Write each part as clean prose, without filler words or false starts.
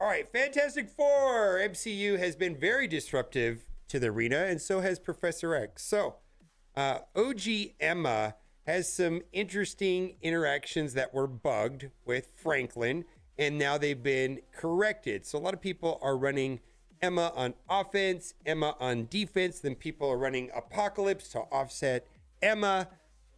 All right, Fantastic Four MCU has been very disruptive to the arena, and so has Professor X. So, OG Emma has some interesting interactions that were bugged with Franklin, and now they've been corrected. So, a lot of people are running Emma on offense, Emma on defense, then people are running Apocalypse to offset Emma.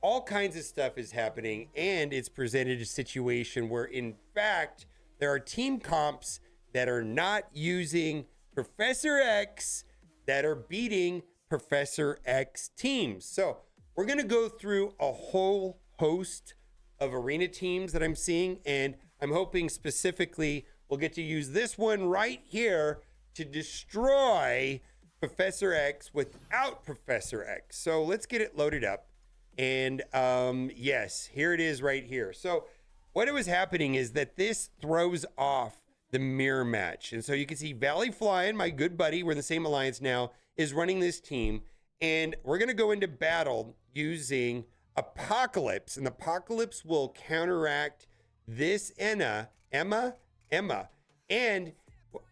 All kinds of stuff is happening, and it's presented a situation where, in fact, there are team comps that are not using Professor X that are beating Professor X teams. So we're going to go through a whole host of arena teams that I'm seeing, and I'm hoping specifically we'll get to use this one right here to destroy Professor X without Professor X. So let's get it loaded up. And yes, here it is right here. So what was happening is that this throws off the mirror match. And so you can see Valley Flying, my good buddy, we're in the same alliance now, is running this team. And we're going to go into battle using Apocalypse. And Apocalypse will counteract this Emma. And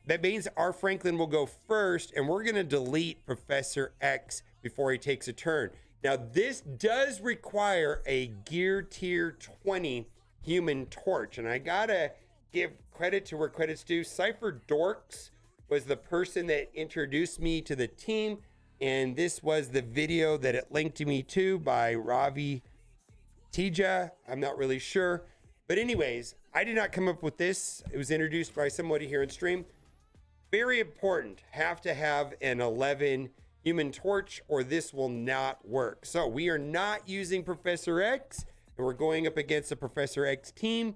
that means our Franklin will go first. And we're going to delete Professor X before he takes a turn. Now, this does require a Gear Tier 20 Human Torch. And I got to give credit to where credit's due. Cypher Dorks was the person that introduced me to the team. And this was the video that it linked me to by Ravi Tija. I'm not really sure. But anyways, I did not come up with this. It was introduced by somebody here in stream. Very important. Have to have an 11 Human Torch or this will not work. So we are not using Professor X and we're going up against the Professor X team.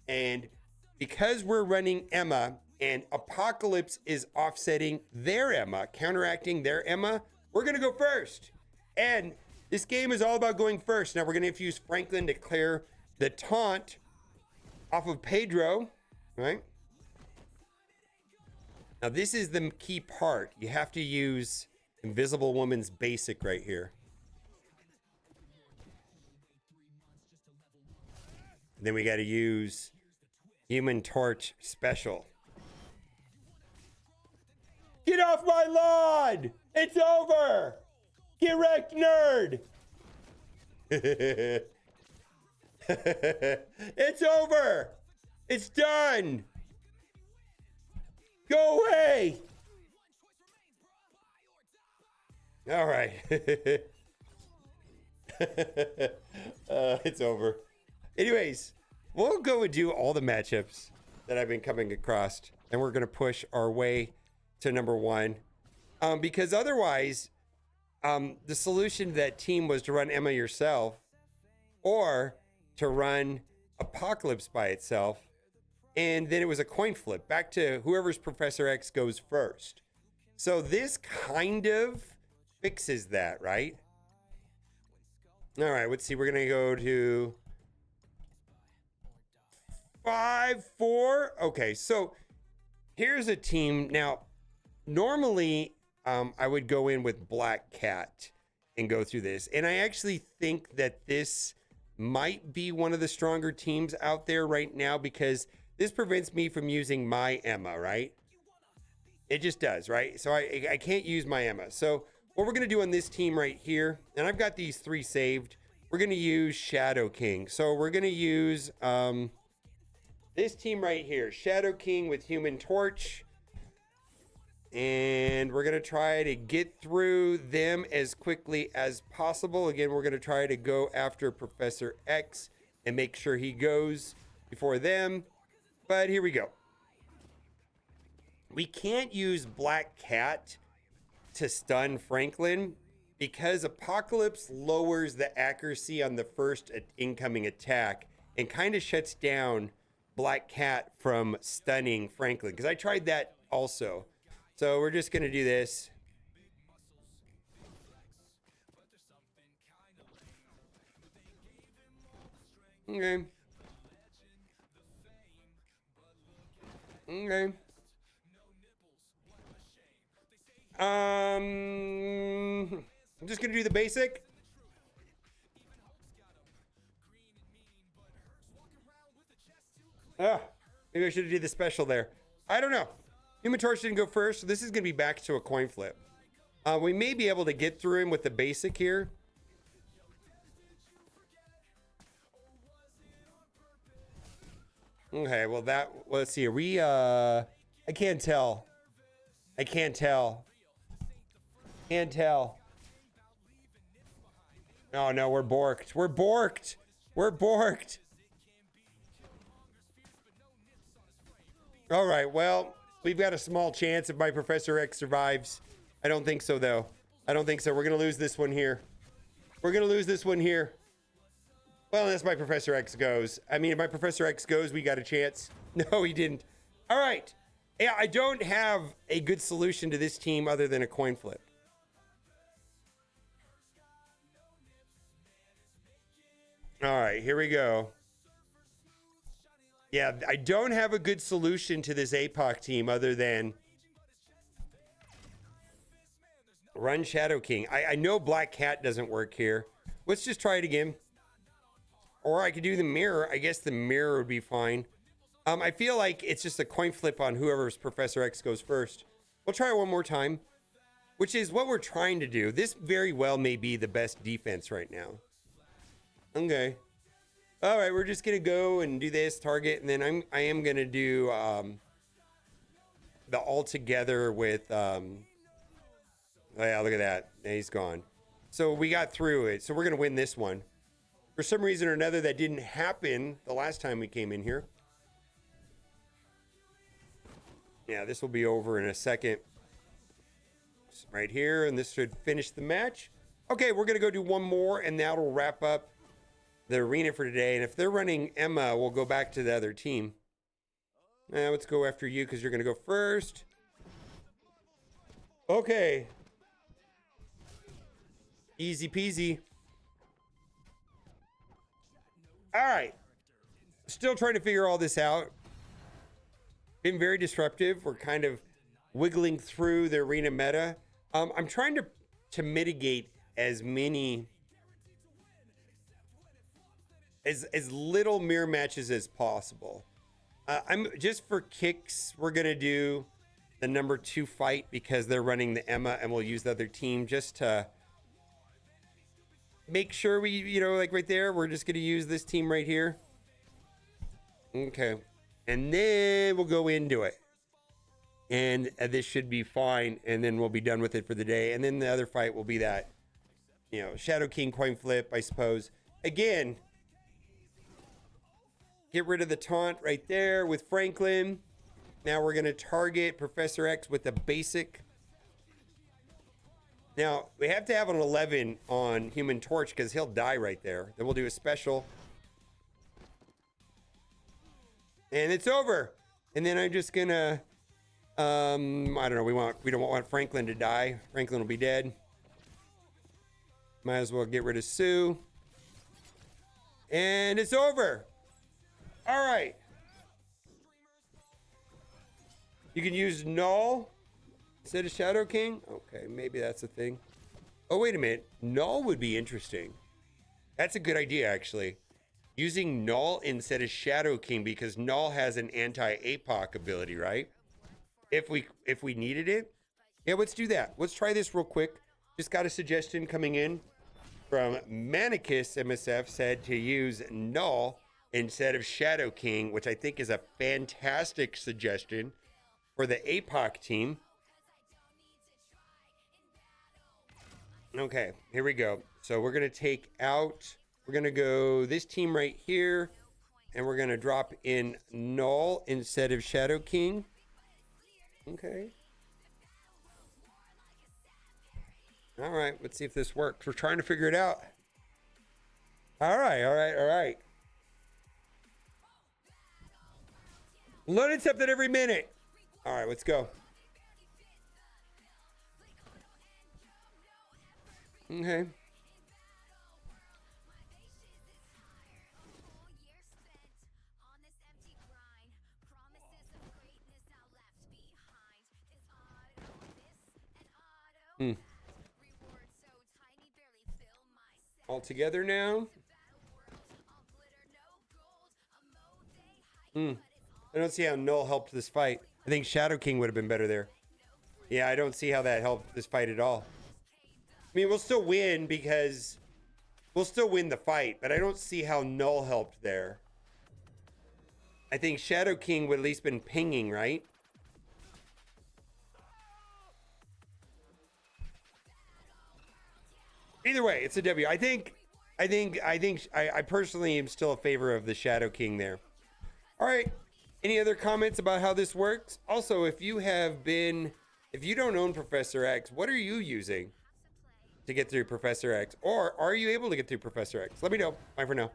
And because we're running Emma and Apocalypse is offsetting their Emma, counteracting their Emma, we're going to go first. And this game is all about going first. Now we're going to infuse Franklin to clear the taunt off of Pedro, right? Now this is the key part. You have to use Invisible Woman's basic right here. And then we got to use Human Torch special. Get off my lawn! It's over! Get wrecked, nerd! It's over! It's done! Go away! All right. It's over. Anyways, we'll go and do all the matchups that I've been coming across, and we're going to push our way to number one. Because otherwise, the solution to that team was to run Emma yourself or to run Apocalypse by itself. And then it was a coin flip back to whoever's Professor X goes first. So this kind of fixes that, right? All right, let's see. We're going to go to 5-4. Okay, so here's a team. Now, normally I would go in with Black Cat and go through this. And I actually think that this might be one of the stronger teams out there right now because this prevents me from using my Emma, right? It just does, right? So I can't use my Emma. So what we're going to do on this team right here, and I've got these 3 saved. We're going to use Shadow King. So we're going to use this team right here, Shadow King with Human Torch. And we're going to try to get through them as quickly as possible. Again, we're going to try to go after Professor X and make sure he goes before them. But here we go. We can't use Black Cat to stun Franklin because Apocalypse lowers the accuracy on the first incoming attack and kind of shuts down Black Cat from stunning Franklin. Because I tried that also. So we're just going to do this. Okay. Okay. I'm just going to do the basic. Maybe I should have did the special there. I don't know. Human Torch didn't go first, so this is going to be back to a coin flip. We may be able to get through him with the basic here. Okay, well let's see. Are we, I can't tell. I can't tell. Can't tell. Oh no, we're borked. We're borked. We're borked. All right, well, we've got a small chance if my Professor X survives. I don't think so, though. I don't think so. We're going to lose this one here. We're going to lose this one here. Well, unless my Professor X goes. I mean, if my Professor X goes, we got a chance. No, he didn't. All right. Yeah, I don't have a good solution to this team other than a coin flip. All right, here we go. Yeah, I don't have a good solution to this APOC team other than run Shadow King. I know Black Cat doesn't work here. Let's just try it again. Or I could do the mirror. I guess the mirror would be fine. I feel like it's just a coin flip on whoever's Professor X goes first. We'll try it one more time, which is what we're trying to do. This very well may be the best defense right now. Okay. All right, we're just gonna go and do this target, and then I am gonna do the all together with oh yeah, look at that. He's gone. So we got through it. So we're gonna win this one. For some reason or another, that didn't happen the last time we came in here. Yeah, this will be over in a second. Right here, and this should finish the match. Okay, we're gonna go do one more, and that'll wrap up the arena for today. And if they're running Emma, we'll go back to the other team. Now let's go after you because you're going to go first. Okay. Easy peasy. All right. Still trying to figure all this out. Been very disruptive. We're kind of wiggling through the arena meta. I'm trying to mitigate as many as little mirror matches as possible. I'm just for kicks, we're gonna do the number 2 fight because they're running the Emma, and we'll use the other team just to make sure we, you know, like right there, we're just gonna use this team right here. Okay, and then we'll go into it, and this should be fine, and then we'll be done with it for the day. And then the other fight will be that, you know, Shadow King coin flip, I suppose. Again, get rid of the taunt right there with Franklin. Now we're going to target Professor X with the basic. Now, we have to have an 11 on Human Torch because he'll die right there. Then we'll do a special. And it's over. And then I'm just going to, I don't know, we don't want Franklin to die. Franklin will be dead. Might as well get rid of Sue. And it's over. All right. You can use Null instead of Shadow King. Okay, maybe that's a thing. Oh, wait a minute. Null would be interesting. That's a good idea, actually. Using Null instead of Shadow King because Null has an anti-APOC ability, right? If we needed it. Yeah, let's do that. Let's try this real quick. Just got a suggestion coming in from Manicus MSF, said to use Null instead of Shadow King, which I think is a fantastic suggestion for the APOC team. Okay, here we go. So we're going to take out, we're going to go this team right here, and we're going to drop in Null instead of Shadow King. Okay. All right, let's see if this works. We're trying to figure it out. All right, all right, all right. Learning something every minute. All right, let's go. Okay. All together now. I don't see how Null helped this fight. I think Shadow King would have been better there. Yeah, I don't see how that helped this fight at all. I mean, we'll still win because we'll still win the fight, but I don't see how Null helped there. I think Shadow King would at least been pinging, right? Either way, it's a W. I personally am still a favor of the Shadow King there. All right. Any other comments about how this works? Also, if you don't own Professor X, what are you using to get through Professor X? Or are you able to get through Professor X? Let me know. Bye for now.